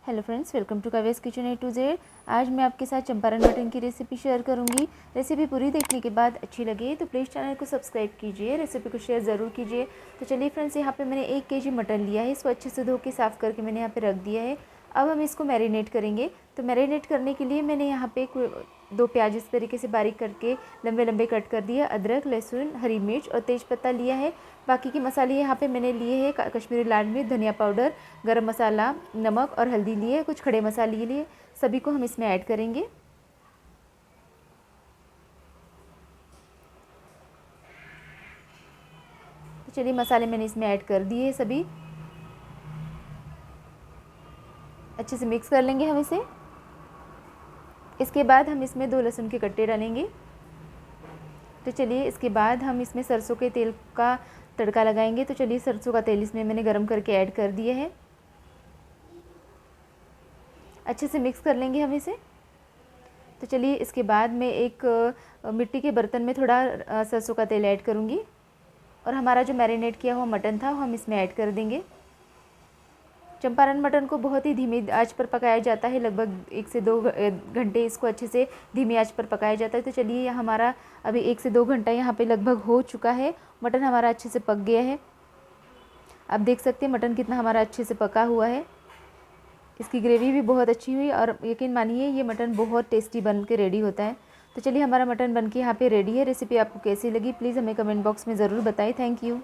Hello friends, welcome to Kavya's kitchen A to Z. आज मैं आपके साथ चंपारण मटन की रेसिपी शेयर करूंगी। रेसिपी पूरी देखने के बाद अच्छी लगे तो प्लीज़ चैनल को सब्सक्राइब कीजिए, रेसिपी को शेयर ज़रूर कीजिए। तो चलिए फ्रेंड्स, यहाँ पे मैंने 1 केजी मटन लिया है। इसको अच्छे से धो के साफ़ करके मैंने यहाँ पे रख दिया है। अब हम इसको मैरिनेट करेंगे। तो मैरिनेट करने के लिए मैंने यहाँ पे 2 प्याज इस तरीके से बारीक करके लंबे लंबे कट कर दिया। अदरक, लहसुन, हरी मिर्च और तेज़पत्ता लिया है। बाकी के मसाले यहाँ पे मैंने लिए हैं कश्मीरी लाल मिर्च, धनिया पाउडर, गरम मसाला, नमक और हल्दी लिए, कुछ खड़े मसाले लिए। सभी को हम इसमें ऐड करेंगे। तो चलिए, मसाले मैंने इसमें ऐड कर दिए सभी। अच्छे से मिक्स कर लेंगे हम इसे। इसके बाद हम इसमें 2 लहसुन के कट्टे डालेंगे। तो चलिए, इसके बाद हम इसमें सरसों के तेल का तड़का लगाएंगे। तो चलिए, सरसों का तेल इसमें मैंने गरम करके ऐड कर दिया है। अच्छे से मिक्स कर लेंगे हम इसे। तो चलिए, इसके बाद मैं एक मिट्टी के बर्तन में थोड़ा सरसों का तेल ऐड करूँगी और हमारा जो मैरिनेट किया हुआ मटन था वो हम इसमें ऐड कर देंगे। चंपारण मटन को बहुत ही धीमी आंच पर पकाया जाता है। लगभग 1 से 2 घंटे इसको अच्छे से धीमी आंच पर पकाया जाता है। तो चलिए, हमारा अभी 1 से 2 घंटा यहाँ पे लगभग हो चुका है। मटन हमारा अच्छे से पक गया है। आप देख सकते हैं मटन कितना हमारा अच्छे से पका हुआ है। इसकी ग्रेवी भी बहुत अच्छी हुई और यकीन मानिए ये मटन बहुत टेस्टी बन के रेडी होता है। तो चलिए, हमारा मटन बन के यहाँ पे रेडी है। रेसिपी आपको कैसी लगी प्लीज़ हमें कमेंट बॉक्स में ज़रूर बताएं। Thank you.